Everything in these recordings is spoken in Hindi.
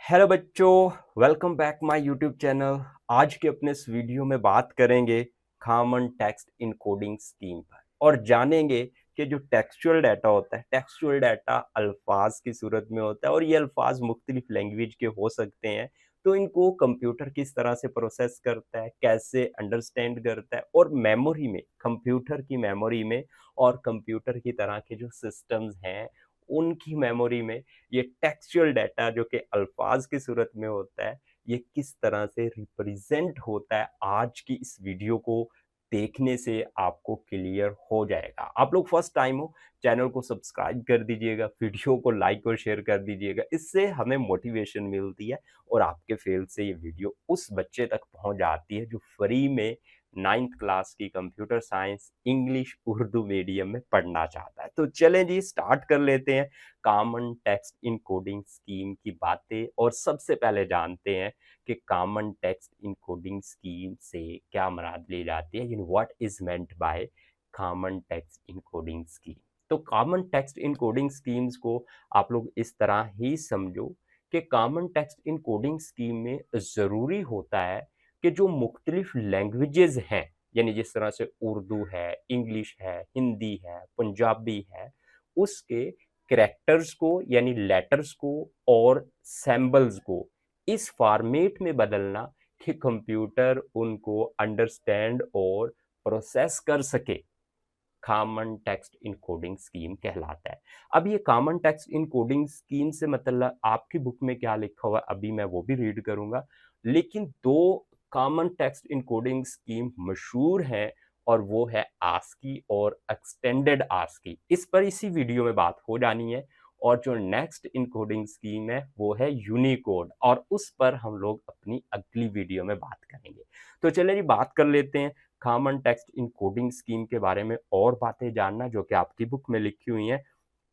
हेलो बच्चों, welcome back my YouTube channel. आज के अपने इस वीडियो में बात करेंगे कॉमन टेक्स्ट इनकोडिंग स्कीम पर और जानेंगे कि जो टेक्सचुअल डाटा होता है, टेक्सचुअल डाटा अल्फाज की सूरत में होता है और ये अल्फाज मुख्तलिफ लैंग्वेज के हो सकते हैं। तो इनको कंप्यूटर किस तरह से प्रोसेस करता है, कैसे अंडरस्टैंड करता है और मेमोरी में, कंप्यूटर की मेमोरी में और कंप्यूटर की तरह के जो सिस्टम्स हैं उनकी मेमोरी में ये टेक्सचुअल डाटा जो कि अल्फाज की सूरत में होता है, ये किस तरह से रिप्रेजेंट होता है, आज की इस वीडियो को देखने से आपको क्लियर हो जाएगा। आप लोग फर्स्ट टाइम हो, चैनल को सब्सक्राइब कर दीजिएगा, वीडियो को लाइक और शेयर कर दीजिएगा। इससे हमें मोटिवेशन मिलती है और आपके फेल से ये वीडियो उस बच्चे तक पहुंच जाती है जो फ्री में 9th क्लास की computer science English Urdu medium में पढ़ना चाहता है। तो चलें जी, स्टार्ट कर लेते हैं कॉमन टेक्स्ट इनकोडिंग स्कीम की बातें। और सबसे पहले जानते हैं कि कॉमन टेक्स्ट इनकोडिंग स्कीम से क्या मुराद ली जाती है, what is meant by common text encoding scheme. तो कॉमन टेक्स्ट इनकोडिंग स्कीम्स को आप लोग इस तरह ही समझो कि कॉमन टेक्स्ट इनकोडिंग स्कीम में ज़रूरी होता है कि जो मुख्तलिफ लैंग्वेजेस हैं, यानी जिस तरह से उर्दू है, इंग्लिश है, हिंदी है, पंजाबी है, उसके करैक्टर्स को यानी लेटर्स को और सिंबल्स को इस फॉर्मेट में बदलना कि कंप्यूटर उनको अंडरस्टैंड और प्रोसेस कर सके, कॉमन टेक्स्ट इनकोडिंग स्कीम कहलाता है। अब ये कॉमन टेक्स्ट इनकोडिंग स्कीम से मतलब आपकी बुक में क्या लिखा हुआ है अभी मैं वो भी रीड करूंगा, लेकिन दो कॉमन टेक्स्ट इनकोडिंग स्कीम मशहूर है और वो है आस्की और एक्सटेंडेड आस्की। इस पर इसी वीडियो में बात हो जानी है। और जो नेक्स्ट इनकोडिंग स्कीम है वो है यूनिकोड और उस पर हम लोग अपनी अगली वीडियो में बात करेंगे। तो चलिए जी, बात कर लेते हैं कॉमन टेक्स्ट इनकोडिंग स्कीम के बारे में और बातें जानना जो कि आपकी बुक में लिखी हुई हैं।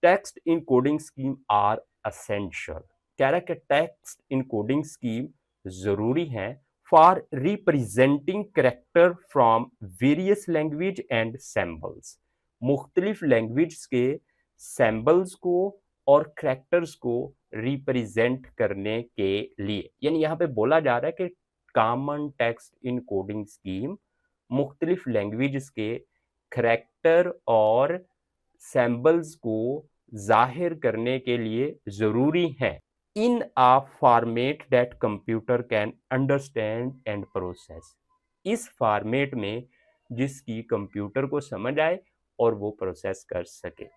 Text encoding scheme are essential. कह रहा है कि टेक्स्ट इनकोडिंग स्कीम जरूरी है for representing character from various language and symbols. मुख्तलिफ लैंग्वेज के सैम्बल्स को और करेक्टर्स को रिप्रेजेंट करने के लिए, यानी यहाँ पे बोला जा रहा है कि कॉमन टेक्स्ट इनकोडिंग स्कीम मुख्तलिफ लैंग्वेज के करेक्टर और सैम्बल्स को जाहिर करने के लिए ज़रूरी है in a format that computer can understand and process. इस फॉर्मेट में जिसकी कंप्यूटर को समझ आए और वो प्रोसेस कर सके।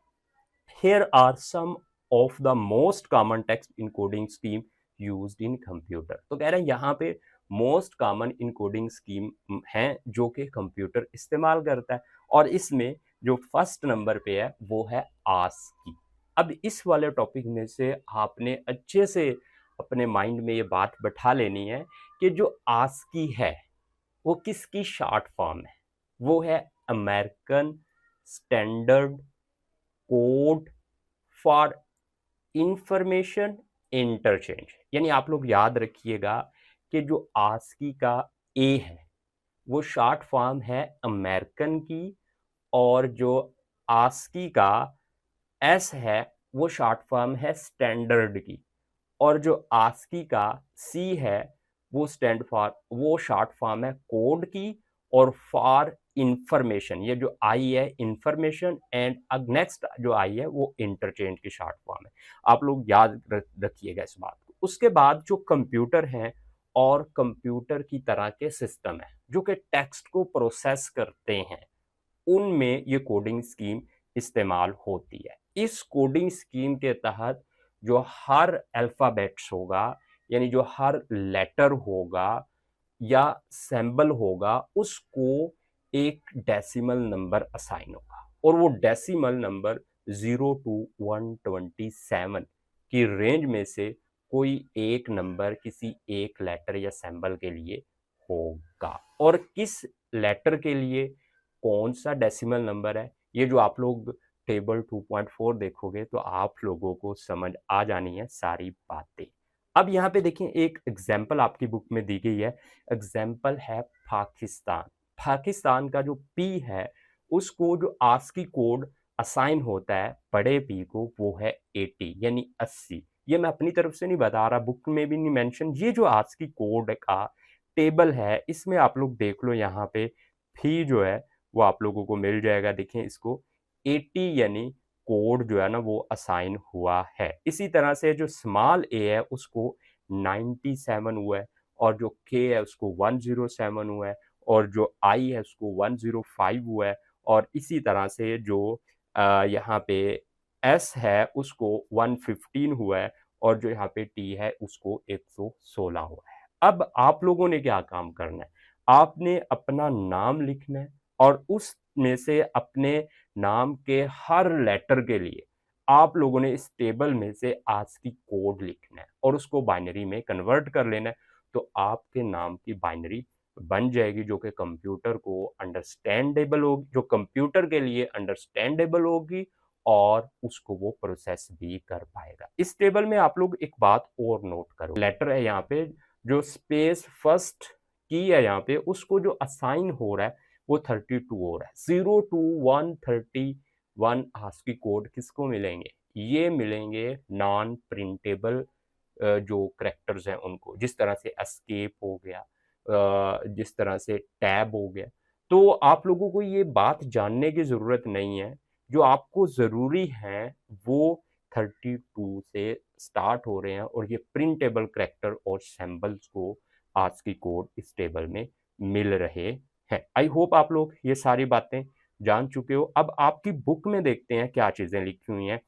Here are some of the most common text encoding scheme used in computer। तो कह रहे हैं यहाँ पे मोस्ट कॉमन इनकोडिंग स्कीम हैं जो कि कंप्यूटर इस्तेमाल करता है और इसमें जो फर्स्ट नंबर पे है वो है आस्की। अब इस वाले टॉपिक में से आपने अच्छे से अपने माइंड में ये बात बैठा लेनी है कि जो आस्की है वो किसकी शॉर्ट फॉर्म है। वो है American standard code for information interchange. यानी आप लोग याद रखिएगा कि जो आस्की का ए है वो शॉर्ट फॉर्म है अमेरिकन की और जो आस्की का एस है वो शॉर्ट फॉर्म है स्टैंडर्ड की और जो आस्की का सी है वो शॉर्ट फॉर्म है कोड की और फॉर इंफॉर्मेशन, ये जो आई है इंफॉर्मेशन एंड नेक्स्ट जो आई है वो इंटरचेंज की शॉर्ट फॉर्म है। आप लोग याद रखिएगा इस बात को। उसके बाद जो कंप्यूटर हैं और कंप्यूटर की तरह के सिस्टम है जो कि टेक्स्ट को प्रोसेस करते हैं, उनमें ये कोडिंग स्कीम इस्तेमाल होती है। इस कोडिंग स्कीम के तहत जो हर अल्फ़ाबेट्स होगा, यानी जो हर लेटर होगा या सिंबल होगा, उसको एक डेसिमल नंबर असाइन होगा और वो डेसिमल नंबर 0 टू 127 की रेंज में से कोई एक नंबर किसी एक लेटर या सिंबल के लिए होगा। और किस लेटर के लिए कौन सा डेसिमल नंबर है, ये जो आप लोग टेबल 2.4 देखोगे तो आप लोगों को समझ आ जानी है सारी बातें। अब यहाँ पे देखिए एक एग्जाम्पल आपकी बुक में दी गई है। एग्जाम्पल है पाकिस्तान। पाकिस्तान का जो पी है उसको जो आस्की कोड असाइन होता है बड़े पी को वो है 80 यानी 80। ये मैं अपनी तरफ से नहीं बता रहा, बुक में भी नहीं मेंशन। ये जो ASCII कोड का टेबल है, इसमें आप लोग देख लो, यहाँ पे फी जो है वो आप लोगों को मिल जाएगा। देखें इसको 80 यानी कोड जो है ना वो असाइन हुआ है। इसी तरह से जो स्मॉल a है उसको 97 हुआ है, और जो k है उसको 107 हुआ है, और जो i है उसको 105 हुआ है, और इसी तरह से जो यहाँ पे s है उसको 115 हुआ है, और जो यहाँ पे t है उसको 116 हुआ है। अब आप लोगों ने क्या काम करना है, आपने अपना नाम लिखना है, और उसमें से अपने नाम के हर लेटर के लिए आप लोगों ने इस टेबल में से ASCII कोड लिखना है और उसको बाइनरी में कन्वर्ट कर लेना है। तो आपके नाम की बाइनरी बन जाएगी जो कि कंप्यूटर को अंडरस्टैंडेबल होगी, जो कंप्यूटर के लिए अंडरस्टैंडेबल होगी, और उसको वो प्रोसेस भी कर पाएगा। इस टेबल में आप लोग एक बात और नोट करो, लेटर है यहाँ पे, जो स्पेस फर्स्ट की है यहाँ पे, उसको जो असाइन हो रहा है वो 32 हो रहा है। 0 to 131 ASCII कोड किसको मिलेंगे, ये मिलेंगे नॉन प्रिंटेबल जो करेक्टर्स हैं उनको, जिस तरह से एस्केप हो गया, जिस तरह से टैब हो गया। तो आप लोगों को ये बात जानने की ज़रूरत नहीं है, जो आपको ज़रूरी है वो 32 से स्टार्ट हो रहे हैं, और ये प्रिंटेबल करेक्टर और सिंबल्स को ASCII कोड इस टेबल में मिल रहे हैं। आई होप आप लोग ये सारी बातें जान चुके हो। अब आपकी बुक में देखते हैं क्या चीज़ें लिखी हुई हैं।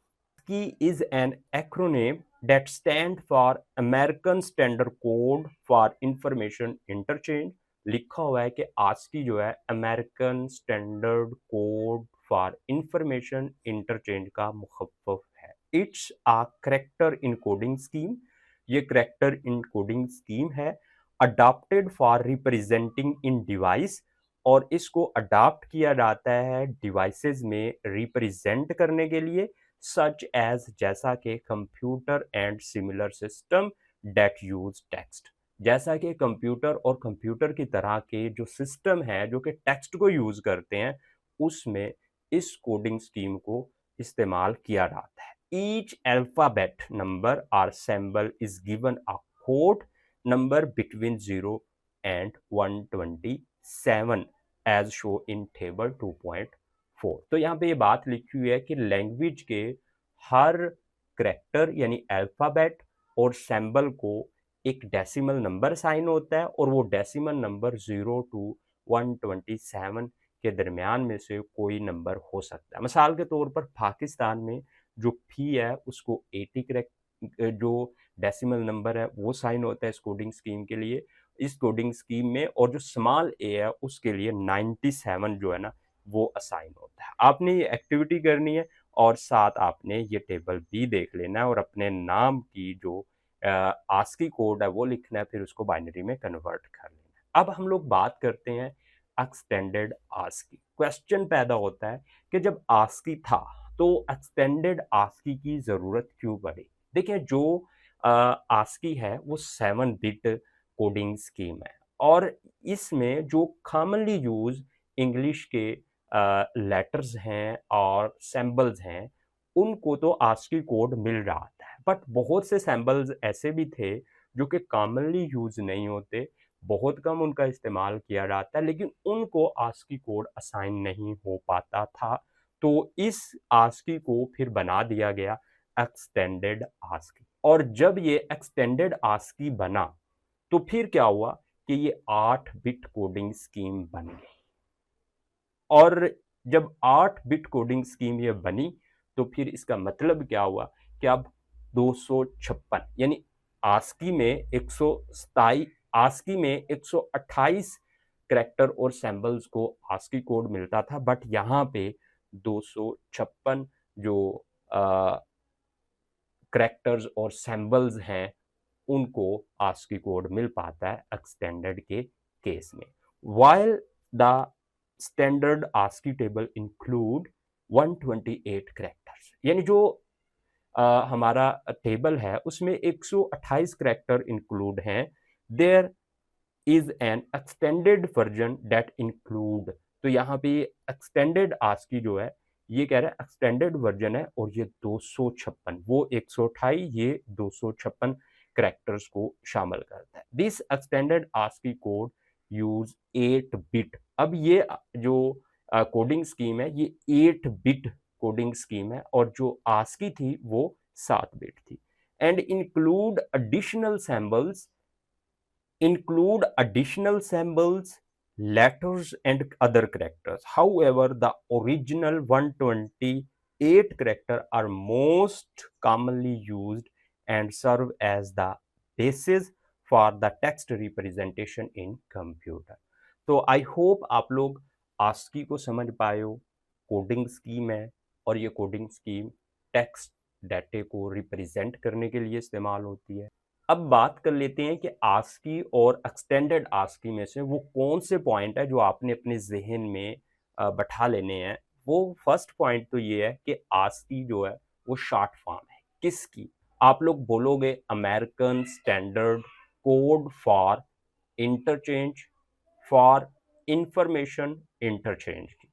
ASCII is an acronym that stand for American Standard Code for Information Interchange। लिखा हुआ है कि ASCII जो है American standard code for information interchange का मुखफ़्फ़ है। It's a character encoding scheme, ये करैक्टर इनकोडिंग स्कीम है, adopted for representing in device, और इसको अडॉप्ट किया जाता है डिवाइसेस में रिप्रेजेंट करने के लिए, सच एज जैसा कि computer and similar system that use text, जैसा कि कंप्यूटर और कंप्यूटर की तरह के जो सिस्टम है जो कि टेक्स्ट को यूज करते हैं, उसमें इस कोडिंग स्कीम को इस्तेमाल किया जाता है। ईच अल्फाबेट नंबर और symbol is given a code number between 0 and 127 as show in table 2.4। तो यहाँ पे ये बात लिखी हुई है कि लैंग्वेज के हर करैक्टर यानी अल्फाबेट और सिंबल को एक डेसिमल नंबर साइन होता है, और वो डेसिमल नंबर 0 to 127 के दरमियान में से कोई नंबर हो सकता है। मिसाल के तौर पर पाकिस्तान में जो फी है उसको 80 करेक्ट जो डेसिमल नंबर है वो साइन होता है इस कोडिंग स्कीम के लिए, इस कोडिंग स्कीम में, और जो स्मॉल ए है उसके लिए 97 जो है ना वो असाइन होता है। आपने ये एक्टिविटी करनी है, और साथ आपने ये टेबल भी देख लेना है, और अपने नाम की जो ASCII कोड है वो लिखना है, फिर उसको बाइनरी में कन्वर्ट कर लेना है। अब हम लोग बात करते हैं एक्सटेंडेड ASCII। क्वेश्चन पैदा होता है कि जब ASCII था तो एक्सटेंडेड ASCII की ज़रूरत क्यों पड़ी। देखिए जो ASCII है वो 7 बिट कोडिंग स्कीम है, और इसमें जो कॉमनली यूज इंग्लिश के लेटर्स हैं और सिंबल्स हैं उनको तो ASCII कोड मिल रहा था, बट बहुत से सिंबल्स ऐसे भी थे जो कि कॉमनली यूज नहीं होते, बहुत कम उनका इस्तेमाल किया जाता है, लेकिन उनको ASCII कोड असाइन नहीं हो पाता था। तो इस ASCII को फिर बना दिया गया एक्सटेंडेड ASCII, और जब ये एक्सटेंडेड ASCII बना तो फिर क्या हुआ कि ये 8 बिट कोडिंग स्कीम बन गई, और जब 8 बिट कोडिंग स्कीम ये बनी तो फिर इसका मतलब क्या हुआ कि अब 256 यानी ASCII में 127 ASCII में 128 करैक्टर और सिंबल्स को ASCII कोड मिलता था, बट यहाँ पे 256 जो करैक्टर्स और सिंबल्स हैं उनको ASCII कोड मिल पाता है एक्सटेंडेड के केस में। While the standard ASCII table include 128 characters, यानी जो हमारा टेबल है उसमें 128 करैक्टर इंक्लूड हैं। There is an extended version that include, तो यहाँ पे एक्सटेंडेड ASCII जो है ये कह रहा है एक्सटेंडेड वर्जन है और ये 256, वो 128, ये 256 करैक्टर्स को शामिल करता है। This extended ASCII code use 8 bit. अब ये जो कोडिंग स्कीम है ये 8 बिट कोडिंग स्कीम है और जो आस्की थी वो 7 बिट थी। And include additional symbols, letters, and other characters. However, the original 128 characters are most commonly used and serve as the basis for the text representation in computer. तो आई होप आप लोग आस्की को समझ पाए हो। कोडिंग स्कीम है और ये कोडिंग स्कीम टेक्स्ट डाटे को रिप्रेजेंट करने के लिए इस्तेमाल होती है। अब बात कर लेते हैं कि आस्की और एक्सटेंडेड आस्की में से वो कौन से पॉइंट है जो आपने अपने जहन में बैठा लेने हैं। वो फर्स्ट पॉइंट तो ये है कि आस्की जो है वो शॉर्ट फॉर्म है किसकी। आप लोग बोलोगे American standard code for interchange for information interchange की।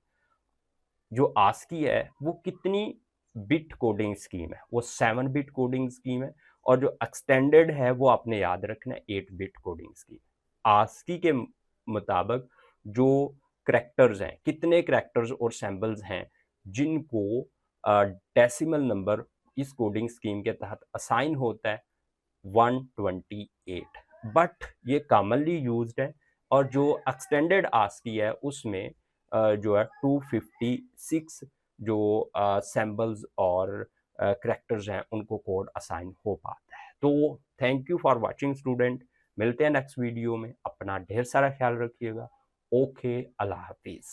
जो आस्की है वो कितनी बिट कोडिंग स्कीम है, वो 7 बिट कोडिंग स्कीम है। और जो एक्सटेंडेड है वो आपने याद रखना है 8 बिट कोडिंग स्कीम। आस्की के मुताबिक जो करैक्टर्स हैं, कितने करैक्टर्स और सिंबल्स हैं जिनको डेसिमल नंबर इस कोडिंग स्कीम के तहत असाइन होता है 128। बट ये कॉमनली यूज्ड है। और जो एक्सटेंडेड आस्की है उसमें जो है 256 जो सिंबल्स और करैक्टर्स हैं उनको कोड असाइन हो पाता है। तो thank you for watching student. मिलते हैं नेक्स्ट वीडियो में। अपना ढेर सारा ख्याल रखिएगा। ओके, अल्लाह हाफिज़।